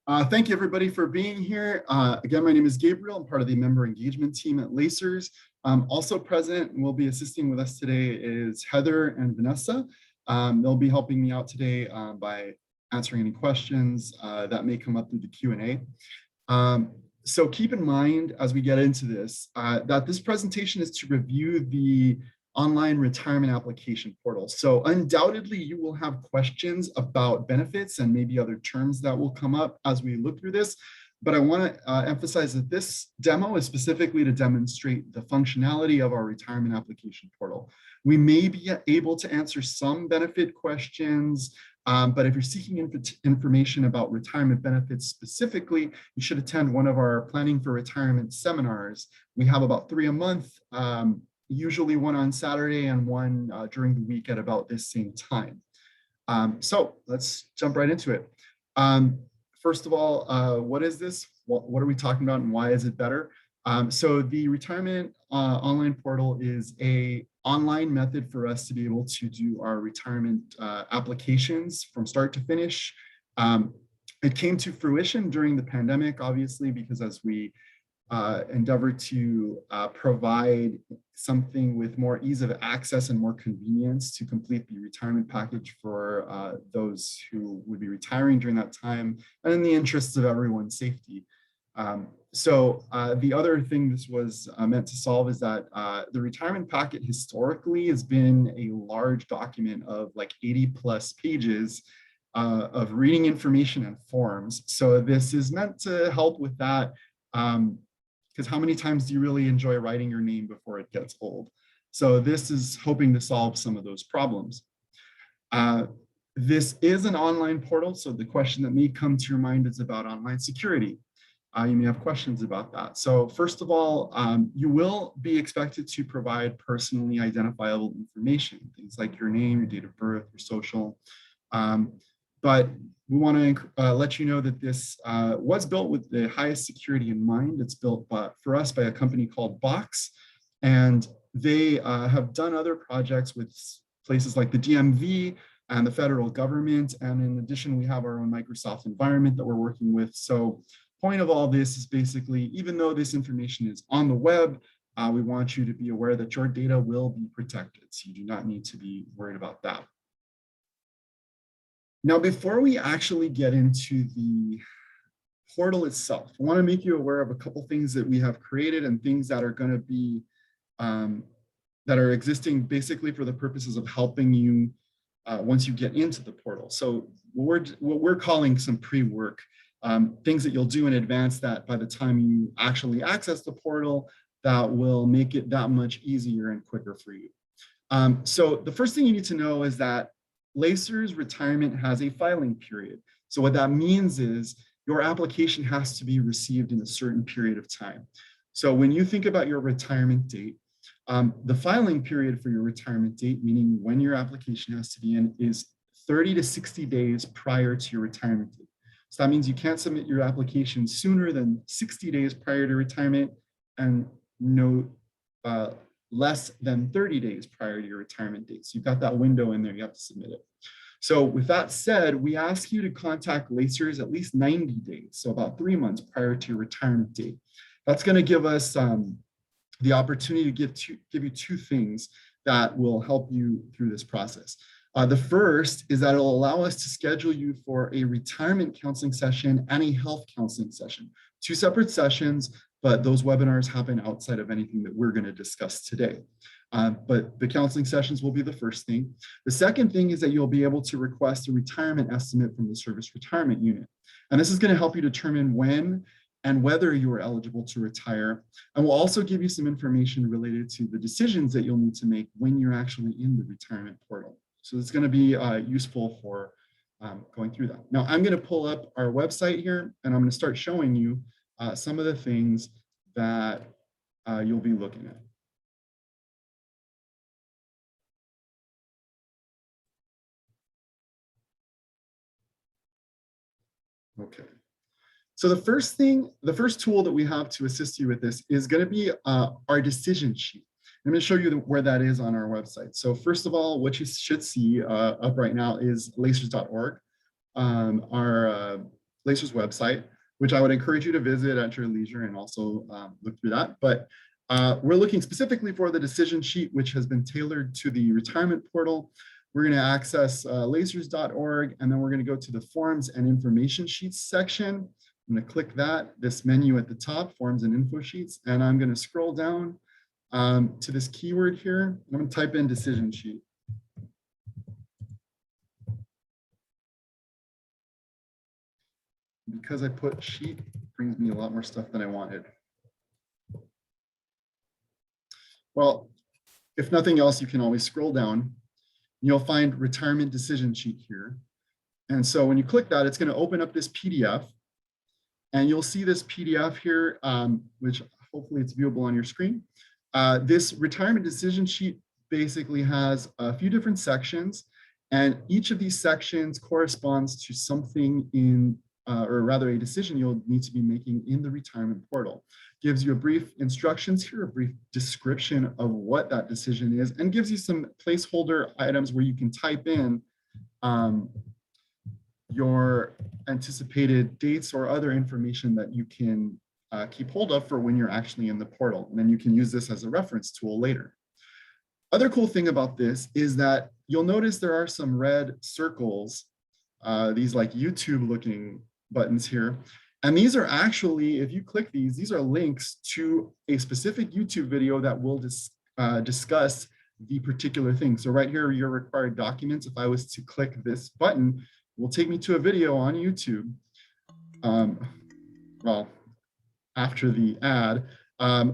Thank you everybody for being here. Again, my name is Gabriel. I'm part of the member engagement team at Lacers. Also present and will be assisting with us today is Heather and Vanessa. They'll be helping me out today by answering any questions that may come up through the Q&A. So keep in mind as we get into this, that this presentation is to review the online retirement application portal. So undoubtedly you will have questions about benefits and maybe other terms that will come up as we look through this. But I want to emphasize that this demo is specifically to demonstrate the functionality of our retirement application portal. We may be able to answer some benefit questions, but if you're seeking information about retirement benefits specifically, you should attend one of our planning for retirement seminars. We have about 3 a month, usually one on Saturday and one during the week at about this same time. So let's jump right into it. First of all, what is this? What are we talking about and why is it better? So the retirement online portal is an online method for us to be able to do our retirement applications from start to finish. It came to fruition during the pandemic, obviously, because as we endeavor to provide something with more ease of access and more convenience to complete the retirement package for those who would be retiring during that time, and in the interests of everyone's safety. So the other thing this was meant to solve is that the retirement packet historically has been a large document of like 80+ pages of reading information and forms. So this is meant to help with that. Because how many times do you really enjoy writing your name before it gets old? So this is hoping to solve some of those problems. This is an online portal, so the question that may come to your mind is about online security. You may have questions about that. So first of all, you will be expected to provide personally identifiable information, things like your name, your date of birth, your social. But we want to let you know that this was built with the highest security in mind. It's built for us by a company called Box, and they have done other projects with places like the DMV and the federal government. And in addition, we have our own Microsoft environment that we're working with. So point of all this is basically, even though this information is on the web, we want you to be aware that your data will be protected. So you do not need to be worried about that. Now, before we actually get into the portal itself, I want to make you aware of a couple things that we have created and things that are going to be, that are existing basically for the purposes of helping you once you get into the portal. So what we're calling some pre-work, things that you'll do in advance that by the time you actually access the portal, that will make it that much easier and quicker for you. So the first thing you need to know is that Lacers retirement has a filing period. So what that means is your application has to be received in a certain period of time. So when you think about your retirement date, the filing period for your retirement date, meaning when your application has to be in, is 30 to 60 days prior to your retirement date. So that means you can't submit your application sooner than 60 days prior to retirement and no less than 30 days prior to your retirement date. So you've got that window in there, you have to submit it. So with that said, we ask you to contact Lacers at least 90 days, so about 3 months prior to your retirement date. That's going to give us the opportunity to give you 2 things that will help you through this process. The first is that it'll allow us to schedule you for a retirement counseling session and a health counseling session. 2 separate sessions, but those webinars happen outside of anything that we're going to discuss today. But the counseling sessions will be the first thing. The second thing is that you'll be able to request a retirement estimate from the service retirement unit. And this is going to help you determine when and whether you are eligible to retire. And we'll also give you some information related to the decisions that you'll need to make when you're actually in the retirement portal. So it's going to be useful for going through that. Now, I'm going to pull up our website here, and I'm going to start showing you some of the things that you'll be looking at. Okay. So the first tool that we have to assist you with this is going to be our decision sheet. I'm going to show you where that is on our website. So first of all, what you should see up right now is lacers.org. Our Lacer's website, which I would encourage you to visit at your leisure and also look through that. But we're looking specifically for the decision sheet, which has been tailored to the retirement portal. We're going to access lacers.org, and then we're going to go to the forms and information sheets section. I'm going to click that, this menu at the top, forms and info sheets, and I'm going to scroll down to this keyword here. I'm going to type in decision sheet. Because I put sheet, it brings me a lot more stuff than I wanted. Well, if nothing else, you can always scroll down. You'll find retirement decision sheet here. And so when you click that, it's going to open up this PDF. And you'll see this PDF here, which hopefully it's viewable on your screen. This retirement decision sheet basically has a few different sections. And each of these sections corresponds to something in, or rather a decision you'll need to be making in the retirement portal. Gives you a brief instructions here, a brief description of what that decision is, and gives you some placeholder items where you can type in your anticipated dates or other information that you can keep hold of for when you're actually in the portal. And then you can use this as a reference tool later. Other cool thing about this is that you'll notice there are some red circles, these like YouTube looking buttons here. And these are actually, if you click these are links to a specific YouTube video that will discuss the particular thing. So right here, your required documents, if I was to click this button, will take me to a video on YouTube. Well, after the ad,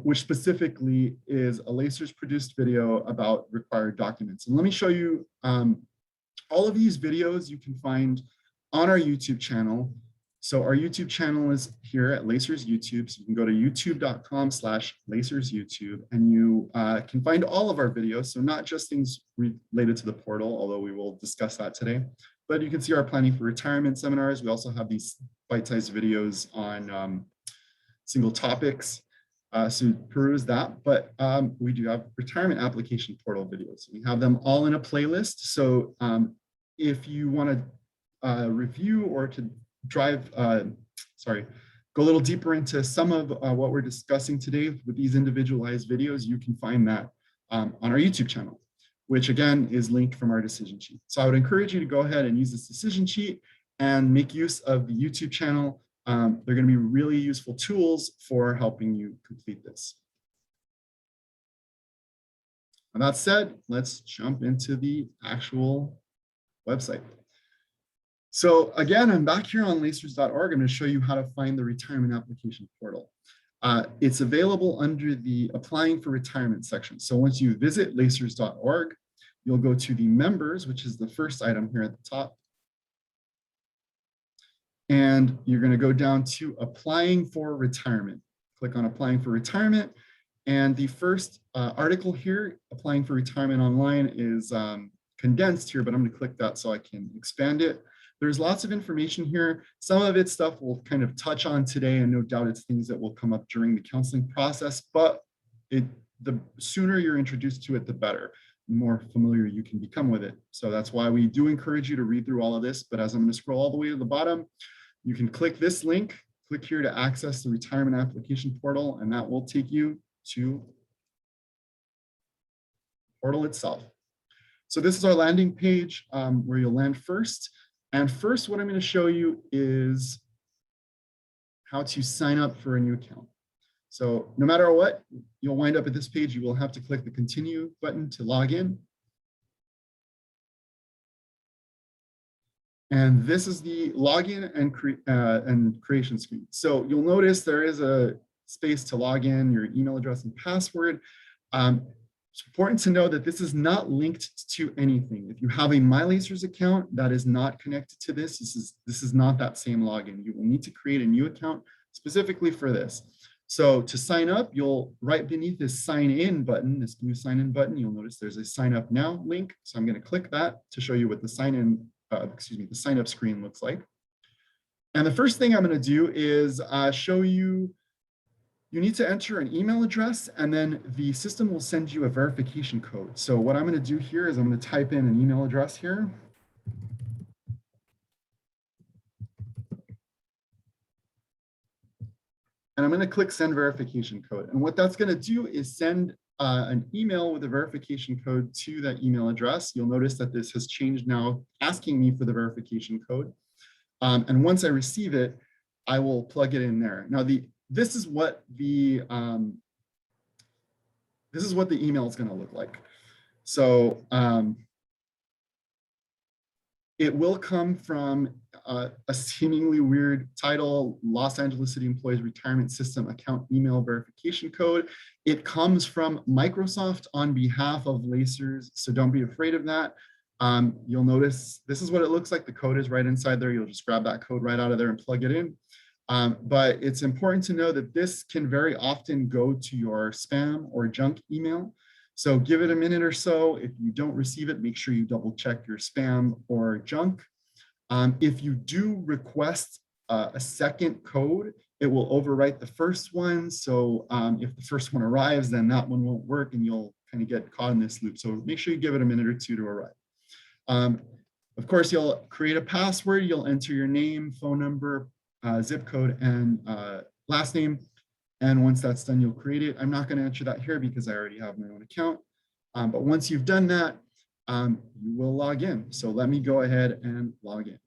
which specifically is a Lacer's produced video about required documents. And let me show you all of these videos you can find on our YouTube channel. So our YouTube channel is here at Lacer's YouTube. So you can go to youtube.com/LacersYouTube, and you can find all of our videos. So not just things related to the portal, although we will discuss that today, but you can see our planning for retirement seminars. We also have these bite-sized videos on single topics. So peruse that, but we do have retirement application portal videos. We have them all in a playlist. So if you want to review or to go a little deeper into some of what we're discussing today with these individualized videos, you can find that on our YouTube channel, which again is linked from our decision sheet. So I would encourage you to go ahead and use this decision sheet and make use of the YouTube channel. They're going to be really useful tools for helping you complete this. And that said, let's jump into the actual website. So again, I'm back here on lacers.org. I'm going to show you how to find the retirement application portal. It's available under the applying for retirement section. So once you visit lacers.org, you'll go to the members, which is the first item here at the top. And you're going to go down to applying for retirement. Click on applying for retirement. And the first article here, applying for retirement online, is condensed here, but I'm going to click that so I can expand it. There's lots of information here. Some of it's stuff we'll kind of touch on today, and no doubt it's things that will come up during the counseling process, but the sooner you're introduced to it, the better. The more familiar you can become with it. So that's why we do encourage you to read through all of this, but as I'm going to scroll all the way to the bottom, you can click this link, click here to access the retirement application portal, and that will take you to the portal itself. So this is our landing page where you'll land first. And first, what I'm going to show you is how to sign up for a new account. So no matter what, you'll wind up at this page. You will have to click the continue button to log in. And this is the login and creation screen. So you'll notice there is a space to log in, your email address and password. It's important to know that this is not linked to anything. If you have a MyLacers account that is not connected to this, this is not that same login. You will need to create a new account specifically for this. So to sign up, you'll right beneath this sign in button, this new sign in button, you'll notice there's a sign up now link. So I'm going to click that to show you what the the sign up screen looks like. And the first thing I'm going to do is show you. You need to enter an email address, and then the system will send you a verification code. So what I'm going to do here is I'm going to type in an email address here. and I'm going to click send verification code. And what that's going to do is send an email with a verification code to that email address. You'll notice that this has changed now, asking me for the verification code. And once I receive it, I will plug it in there. Now, this is what the email is going to look like. So it will come from a seemingly weird title, Los Angeles City Employees Retirement System Account Email Verification Code. It comes from Microsoft on behalf of Lacers, so don't be afraid of that. You'll notice this is what it looks like. The code is right inside there. You'll just grab that code right out of there and plug it in. But it's important to know that this can very often go to your spam or junk email. So give it a minute or so. If you don't receive it, make sure you double check your spam or junk. If you do request a second code, it will overwrite the first one. So if the first one arrives, then that one won't work and you'll kind of get caught in this loop. So make sure you give it a minute or two to arrive. Of course, you'll create a password. You'll enter your name, phone number, zip code, and last name. And once that's done, you'll create it. I'm not going to enter that here because I already have my own account. But once you've done that, you will log in. So let me go ahead and log in.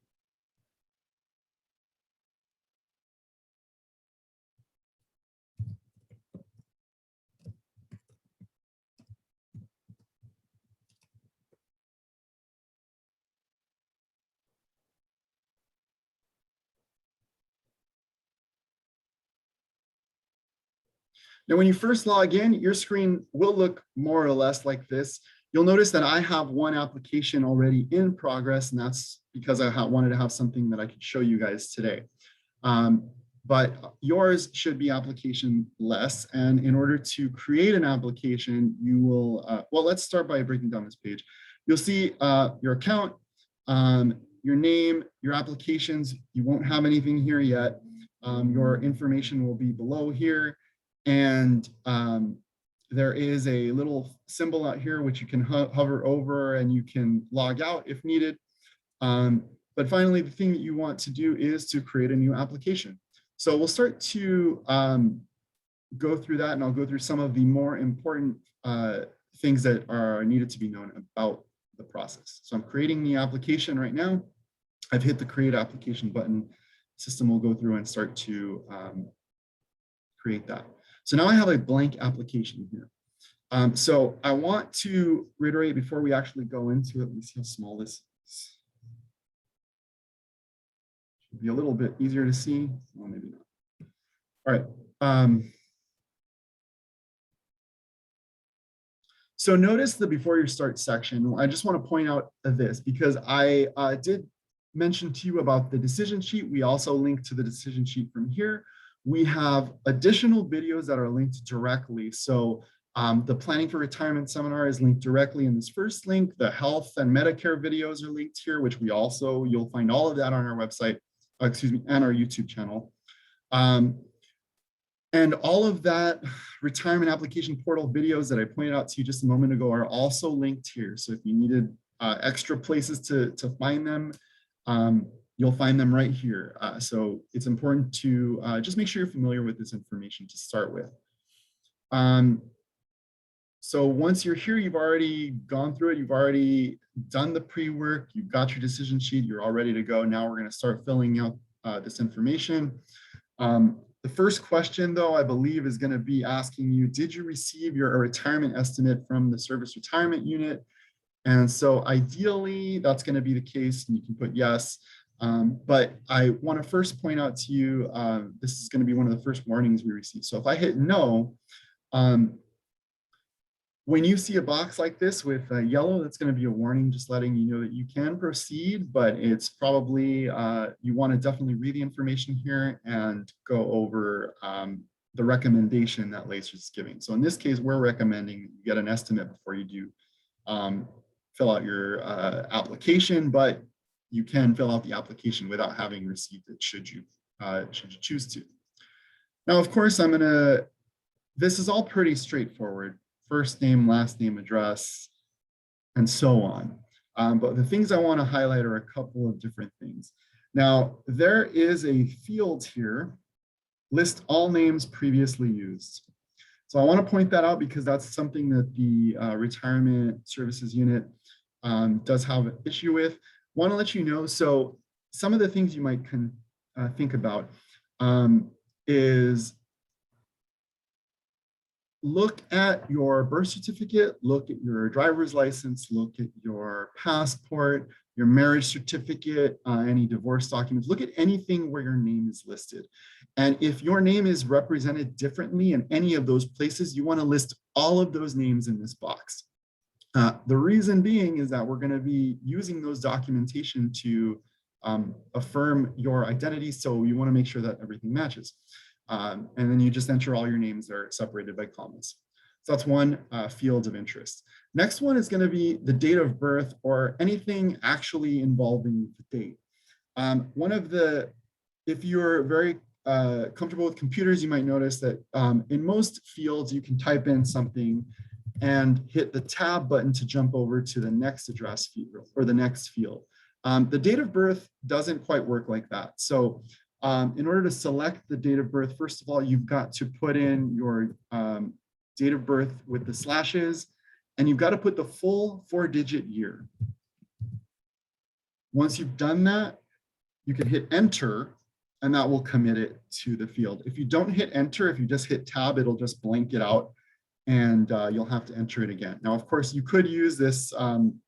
Now, when you first log in, your screen will look more or less like this. You'll notice that I have one application already in progress, and that's because I wanted to have something that I could show you guys today. But yours should be application less. And in order to create an application, you will, well, let's start by breaking down this page. You'll see your account, your name, your applications. You won't have anything here yet. Your information will be below here. And there is a little symbol out here which you can hover over and you can log out if needed. But finally, the thing that you want to do is to create a new application. So we'll start to go through that, and I'll go through some of the more important things that are needed to be known about the process. So I'm creating the application right now. I've hit the create application button. The system will go through and start to create that. So now I have a blank application here. So I want to reiterate before we actually go into it. Let me see how small this is. Should be a little bit easier to see. Well, maybe not. All right. So notice the before you start section. I just want to point out this because I did mention to you about the decision sheet. We also link to the decision sheet from here. We have additional videos that are linked directly. So the Planning for Retirement seminar is linked directly in this first link. The health and Medicare videos are linked here, which we also, you'll find all of that on our website, and our YouTube channel. And all of that retirement application portal videos that I pointed out to you just a moment ago are also linked here. So if you needed extra places to find them, you'll find them right here. So it's important to just make sure you're familiar with this information to start with. So once you're here, you've already gone through it. You've already done the pre-work. You've got your decision sheet. You're all ready to go. Now we're going to start filling out this information. The first question, though, I believe is going to be asking you, did you receive your retirement estimate from the service retirement unit? And so ideally, that's going to be the case, and you can put yes. But I want to first point out to you, this is going to be one of the first warnings we receive. So if I hit no, when you see a box like this with yellow, that's going to be a warning, just letting you know that you can proceed, but it's probably, you want to definitely read the information here and go over the recommendation that LACER is giving. So in this case, we're recommending you get an estimate before you do fill out your application, but you can fill out the application without having received it should you choose to. Now, of course, this is all pretty straightforward. First name, last name, address, and so on. But the things I want to highlight are a couple of different things. Now, there is a field here list all names previously used. So I want to point that out because that's something that the Retirement Services Unit does have an issue with. Want to let you know, so some of the things you might think about is look at your birth certificate, look at your driver's license, look at your passport, your marriage certificate, any divorce documents, look at anything where your name is listed. And if your name is represented differently in any of those places, you want to list all of those names in this box. The reason being is that we're going to be using those documentation to affirm your identity. So you want to make sure that everything matches. And then you just enter all your names that are separated by commas. So that's one field of interest. Next one is going to be the date of birth or anything actually involving the date. If you're very comfortable with computers, you might notice that in most fields, you can type in something and hit the tab button to jump over to the next address field or the next field. The date of birth doesn't quite work like that. So in order to select the date of birth, first of all, you've got to put in your date of birth with the slashes, and you've got to put the full 4-digit year. Once you've done that, you can hit enter, and that will commit it to the field. If you don't hit enter, if you just hit tab, it'll just blank it out, and you'll have to enter it again. Now, of course, you could use this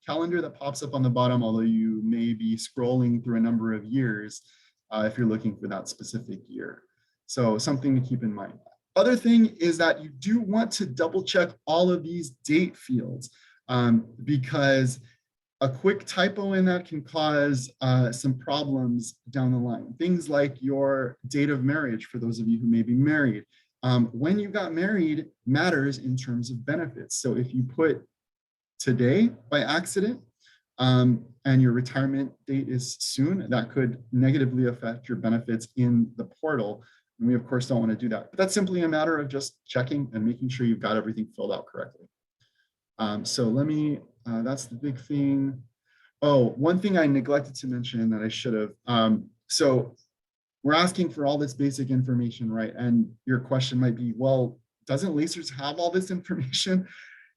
calendar that pops up on the bottom, although you may be scrolling through a number of years if you're looking for that specific year. So something to keep in mind. Other thing is that you do want to double check all of these date fields because a quick typo in that can cause some problems down the line. Things like your date of marriage, for those of you who may be married. When you got married matters in terms of benefits. So if you put today by accident, and your retirement date is soon, that could negatively affect your benefits in the portal. And we, of course, don't want to do that. But that's simply a matter of just checking and making sure you've got everything filled out correctly. So let me, that's the big thing. Oh, one thing I neglected to mention that I should have. So we're asking for all this basic information, right? And your question might be, well, doesn't Lacers have all this information?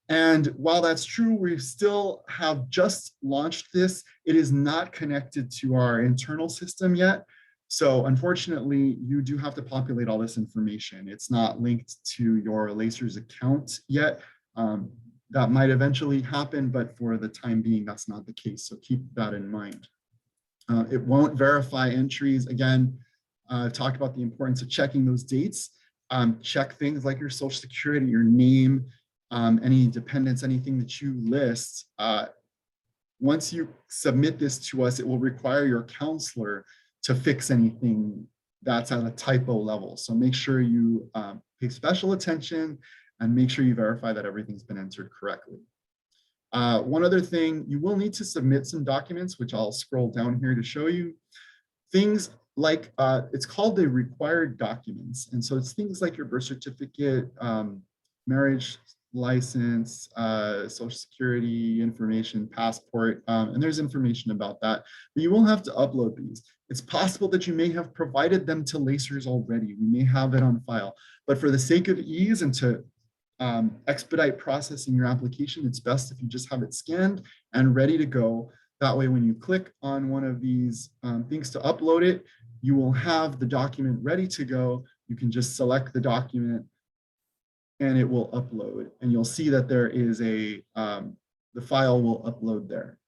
And while that's true, we still have just launched this. It is not connected to our internal system yet. So unfortunately, you do have to populate all this information. It's not linked to your Lacers account yet. That might eventually happen, but for the time being, that's not the case. So keep that in mind. It won't verify entries. Again, I've talked about the importance of checking those dates. Check things like your social security, your name, any dependents, anything that you list. Once you submit this to us, it will require your counselor to fix anything that's at a typo level. So make sure you pay special attention and make sure you verify that everything's been entered correctly. One other thing, you will need to submit some documents, which I'll scroll down here to show you. Things like, it's called the required documents. And so it's things like your birth certificate, marriage license, social security information, passport, and there's information about that, but you will have to upload these. It's possible that you may have provided them to Lacers already. We may have it on file, but for the sake of ease and to expedite processing your application, it's best if you just have it scanned and ready to go. That way, when you click on one of these things to upload it, you will have the document ready to go. You can just select the document and it will upload. And you'll see that there is a, the file will upload there.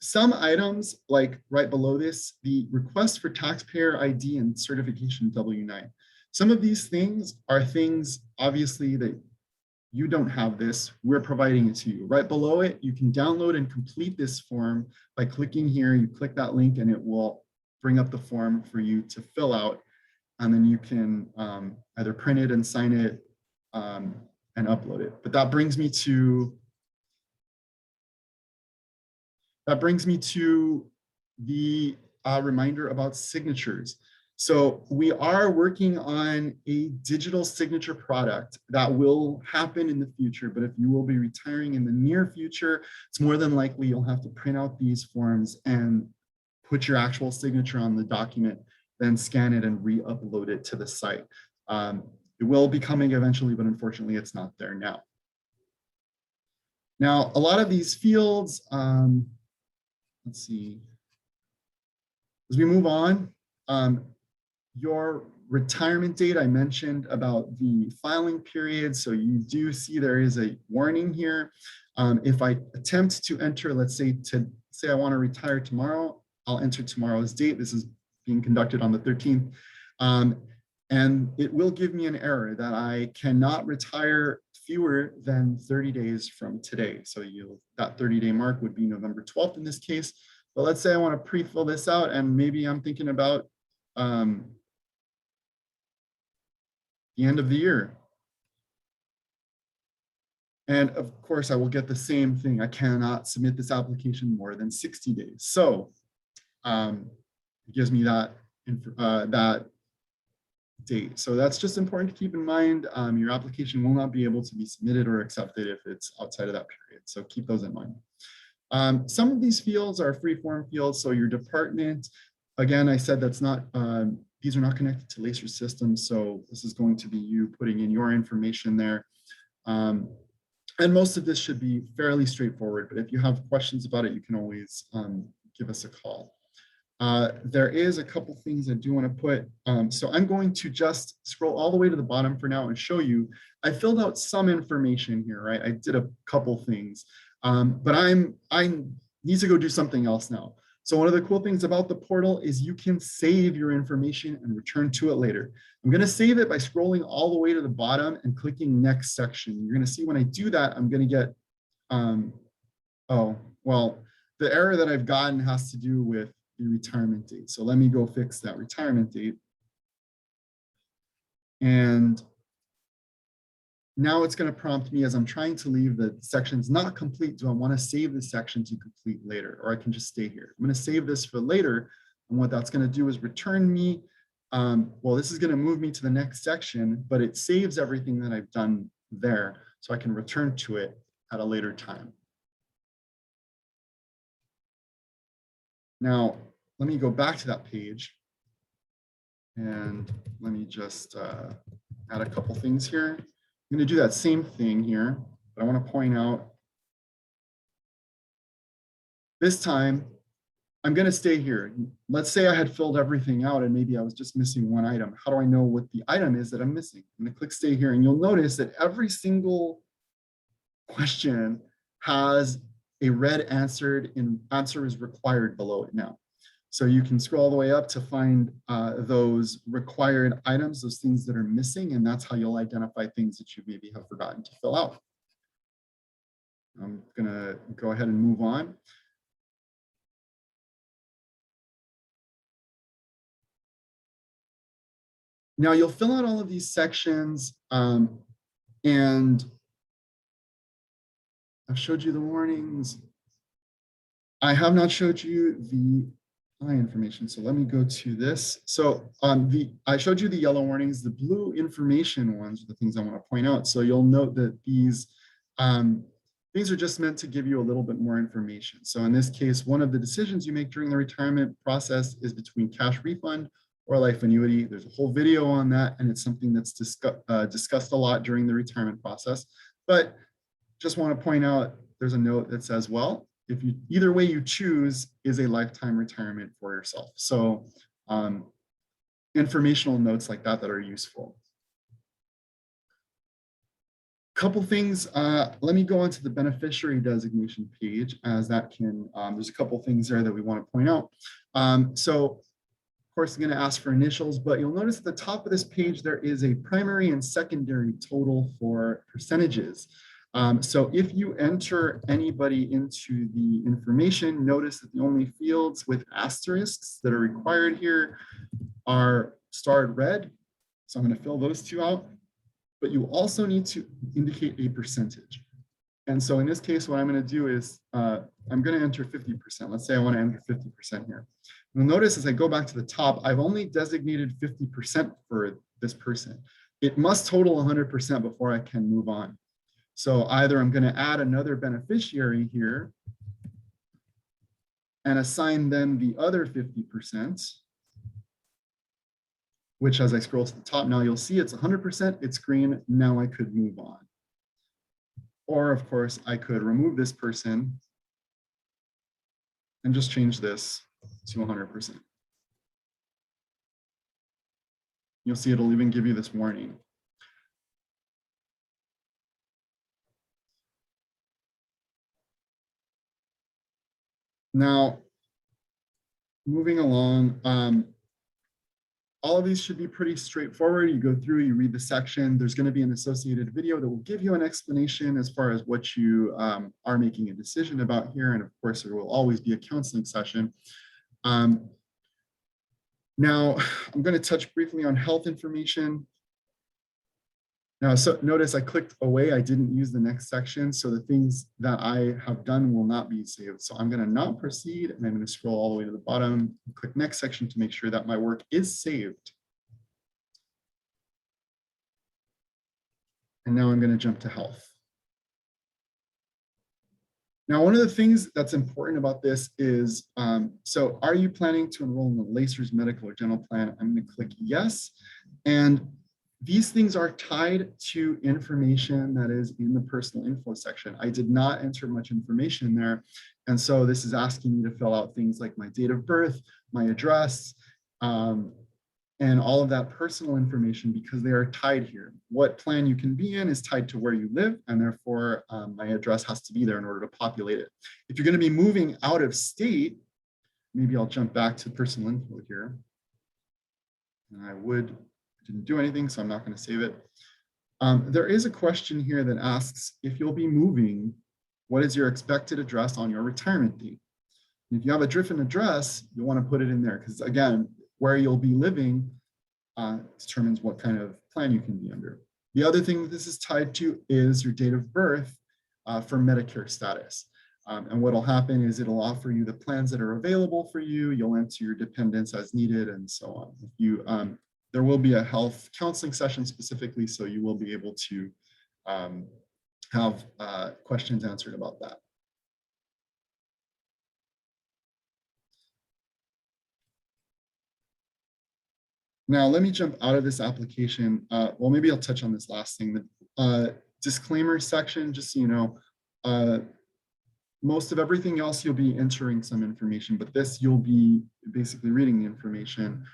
Some items, like right below this, the request for taxpayer ID and certification W-9. Some of these things are things, obviously, that you don't have this, we're providing it to you. Right below it, you can download and complete this form by clicking here. You click that link and it will bring up the form for you to fill out. And then you can either print it and sign it and upload it. But that brings me to the reminder about signatures. So we are working on a digital signature product that will happen in the future, but if you will be retiring in the near future, it's more than likely you'll have to print out these forms and put your actual signature on the document then scan it and re-upload it to the site. It will be coming eventually, but unfortunately it's not there now. Now, a lot of these fields, let's see, as we move on, your retirement date, I mentioned about the filing period. So you do see there is a warning here. If I attempt to enter, let's say I want to retire tomorrow, I'll enter tomorrow's date. This is being conducted on the 13th. And it will give me an error that I cannot retire fewer than 30 days from today. So that 30-day mark would be November 12th in this case. But let's say I want to pre-fill this out, and maybe I'm thinking about the end of the year. And of course, I will get the same thing. I cannot submit this application more than 60 days. So it gives me that date. So that's just important to keep in mind. Your application will not be able to be submitted or accepted if it's outside of that period. So keep those in mind. Some of these fields are free-form fields. So your department, again, I said that's not, these are not connected to Lacer systems. So this is going to be you putting in your information there. And most of this should be fairly straightforward, but if you have questions about it, you can always give us a call. There is a couple things I do want to put. So I'm going to just scroll all the way to the bottom for now and show you. I filled out some information here, right? I did a couple things, but I need to go do something else now. So one of the cool things about the portal is you can save your information and return to it later. I'm going to save it by scrolling all the way to the bottom and clicking next section. You're going to see when I do that, I'm going to get, oh, well, the error that I've gotten has to do with the retirement date. So let me go fix that retirement date. And now it's going to prompt me as I'm trying to leave the section's not complete. Do I want to save this section to complete later, or I can just stay here? I'm going to save this for later. And what that's going to do is return me. Well, this is going to move me to the next section, but it saves everything that I've done there. So I can return to it at a later time. Now, let me go back to that page. And let me just add a couple things here. I'm going to do that same thing here, but I want to point out this time I'm going to stay here. Let's say I had filled everything out and maybe I was just missing one item. How do I know what the item is that I'm missing? I'm going to click stay here, and you'll notice that every single question has a red answered and answer is required below it now. So you can scroll all the way up to find those required items, those things that are missing, and that's how you'll identify things that you maybe have forgotten to fill out. I'm gonna go ahead and move on. Now you'll fill out all of these sections, and I've showed you the warnings. I have not showed you the information. So let me go to this. So I showed you the yellow warnings. The blue information ones are the things I want to point out. So you'll note that these are just meant to give you a little bit more information. So in this case, one of the decisions you make during the retirement process is between cash refund or life annuity. There's a whole video on that, and it's something that's discussed a lot during the retirement process. But just want to point out, there's a note that says, well, if you either way you choose is a lifetime retirement for yourself. So informational notes like that are useful. Couple things, let me go on to the beneficiary designation page, as that can, there's a couple things there that we want to point out. So of course, I'm going to ask for initials, but you'll notice at the top of this page, there is a primary and secondary total for percentages. So if you enter anybody into the information, notice that the only fields with asterisks that are required here are starred red. So I'm going to fill those two out, but you also need to indicate a percentage. And so in this case, what I'm going to do is I'm going to enter 50%. Let's say I want to enter 50% here. You'll notice as I go back to the top, I've only designated 50% for this person. It must total 100% before I can move on. So either I'm going to add another beneficiary here and assign them the other 50%, which as I scroll to the top now, you'll see it's 100%, it's green. Now I could move on. Or of course, I could remove this person and just change this to 100%. You'll see it'll even give you this warning. Now, moving along, all of these should be pretty straightforward. You go through, you read the section. There's going to be an associated video that will give you an explanation as far as what you are making a decision about here. And of course, there will always be a counseling session. Now, I'm going to touch briefly on health information. Now, so notice I clicked away. I didn't use the next section. So the things that I have done will not be saved. So I'm going to not proceed, and I'm going to scroll all the way to the bottom, click next section to make sure that my work is saved. And now I'm going to jump to health. Now, one of the things that's important about this is, so are you planning to enroll in the LACERS medical or dental plan? I'm going to click yes. And these things are tied to information that is in the personal info section. I did not enter much information there. And so this is asking me to fill out things like my date of birth, my address, and all of that personal information because they are tied here. What plan you can be in is tied to where you live, and therefore my address has to be there in order to populate it. If you're going to be moving out of state, maybe I'll jump back to personal info here. And I didn't do anything, so I'm not going to save it. There is a question here that asks, if you'll be moving, what is your expected address on your retirement date? And if you have a different address, you want to put it in there because, again, where you'll be living determines what kind of plan you can be under. The other thing that this is tied to is your date of birth for Medicare status. And what will happen is it'll offer you the plans that are available for you. You'll enter your dependents as needed and so on. If you, there will be a health counseling session specifically, so you will be able to have questions answered about that. Now, let me jump out of this application. Well, maybe I'll touch on this last thing. The disclaimer section, just so you know, most of everything else, you'll be entering some information, but this, you'll be basically reading the information.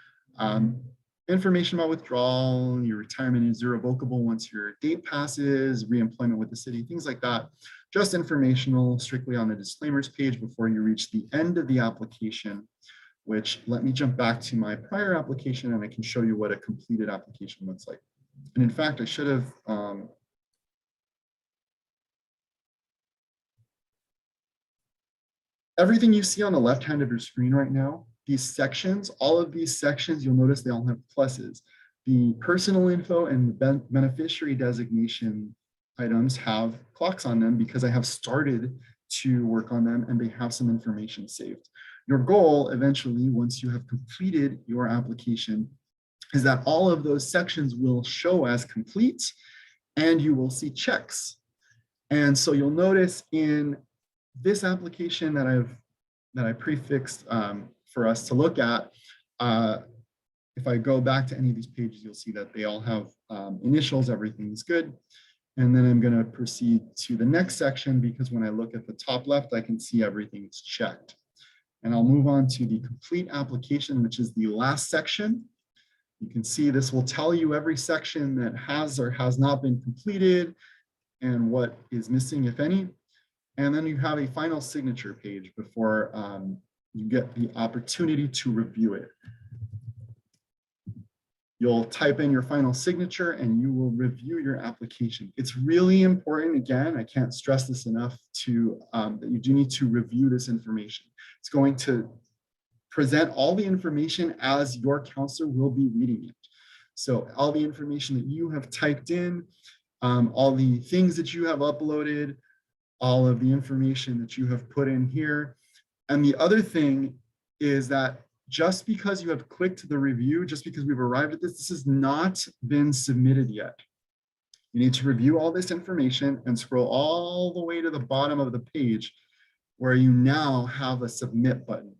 Information about withdrawal, your retirement is irrevocable once your date passes, reemployment with the city, things like that. Just informational, strictly on the disclaimers page before you reach the end of the application, which let me jump back to my prior application and I can show you what a completed application looks like. And in fact, I should have, everything you see on the left hand of your screen right now, these sections, all of these sections, you'll notice they all have pluses. The personal info and the beneficiary designation items have clocks on them because I have started to work on them and they have some information saved. Your goal eventually, once you have completed your application, is that all of those sections will show as complete and you will see checks. And so you'll notice in this application that I prefixed for us to look at, if I go back to any of these pages, you'll see that they all have initials, everything's good. And then I'm going to proceed to the next section because when I look at the top left, I can see everything's checked. And I'll move on to the complete application, which is the last section. You can see this will tell you every section that has or has not been completed and what is missing, if any. And then you have a final signature page before you get the opportunity to review it. You'll type in your final signature and you will review your application. It's really important, again, I can't stress this enough, to that you do need to review this information. It's going to present all the information as your counselor will be reading it. So all the information that you have typed in, all the things that you have uploaded, all of the information that you have put in here. And the other thing is that just because you have clicked the review, just because we've arrived at this has not been submitted yet. You need to review all this information and scroll all the way to the bottom of the page where you now have a submit button.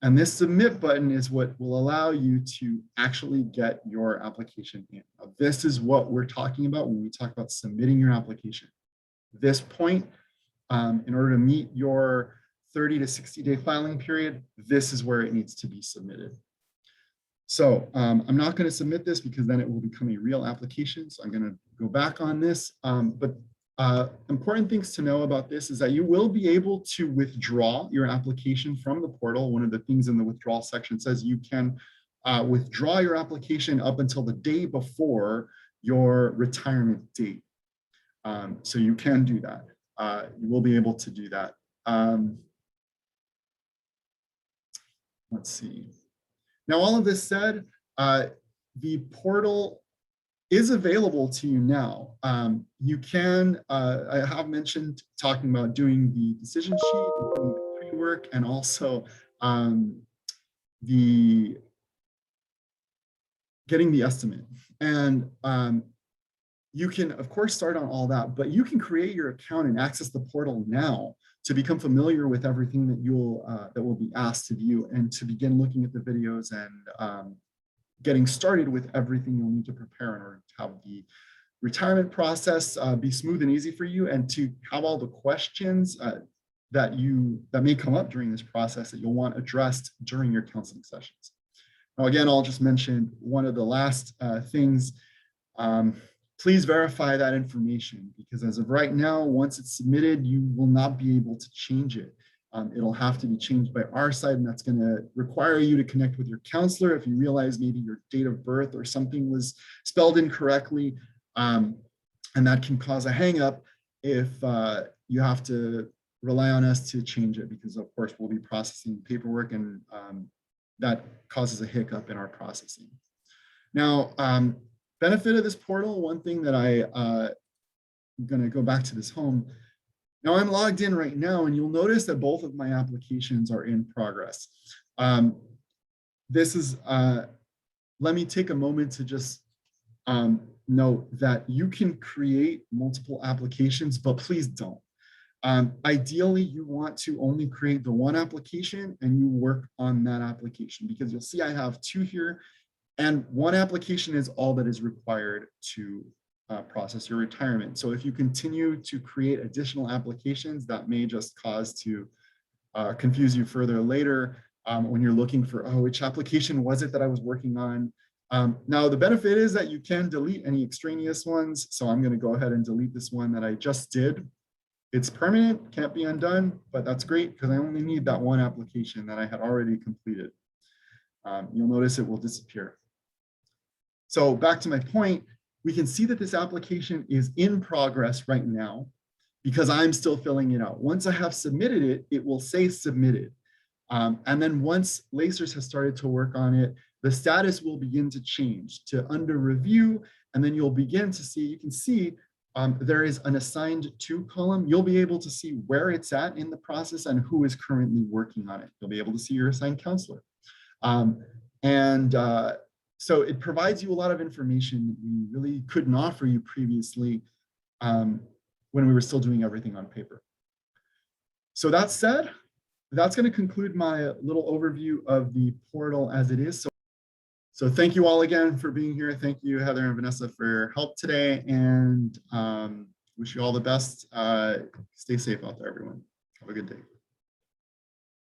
And this submit button is what will allow you to actually get your application in. Now, this is what we're talking about when we talk about submitting your application. This point, in order to meet your 30 to 60-day filing period, this is where it needs to be submitted. So I'm not going to submit this because then it will become a real application. So I'm going to go back on this. But important things to know about this is that you will be able to withdraw your application from the portal. One of the things in the withdrawal section says you can withdraw your application up until the day before your retirement date. So you can do that. You will be able to do that. Let's see. Now, all of this said, the portal is available to you now. You can, I have mentioned talking about doing the decision sheet, doing the pre-work, and also getting the estimate. And you can, of course, start on all that, but you can create your account and access the portal now to become familiar with everything that that will be asked of you, and to begin looking at the videos and getting started with everything you'll need to prepare in order to have the retirement process be smooth and easy for you, and to have all the questions that may come up during this process that you'll want addressed during your counseling sessions. Now, again, I'll just mention one of the last things. Please verify that information, because as of right now, once it's submitted, you will not be able to change it. It'll have to be changed by our side, and that's going to require you to connect with your counselor if you realize maybe your date of birth or something was spelled incorrectly, and that can cause a hang-up if you have to rely on us to change it, because of course we'll be processing paperwork, and that causes a hiccup in our processing. Now, benefit of this portal, one thing that I'm going to go back to this home. Now I'm logged in right now, and you'll notice that both of my applications are in progress. This is, let me take a moment to just note that you can create multiple applications, but please don't. Ideally, you want to only create the one application and you work on that application, because you'll see I have two here, and one application is all that is required to process your retirement. So if you continue to create additional applications, that may just cause to confuse you further later when you're looking for, oh, which application was it that I was working on? Now, the benefit is that you can delete any extraneous ones. So I'm going to go ahead and delete this one that I just did. It's permanent, can't be undone, but that's great because I only need that one application that I had already completed. You'll notice it will disappear. So back to my point, we can see that this application is in progress right now because I'm still filling it out. Once I have submitted it, it will say submitted. And then once Lacers has started to work on it, the status will begin to change to under review, and then you'll begin to see, you can see there is an assigned to column. You'll be able to see where it's at in the process and who is currently working on it. You'll be able to see your assigned counselor. So it provides you a lot of information that we really couldn't offer you previously when we were still doing everything on paper. So that said, that's going to conclude my little overview of the portal as it is. So thank you all again for being here. Thank you, Heather and Vanessa, for your help today, and wish you all the best. Stay safe out there, everyone. Have a good day.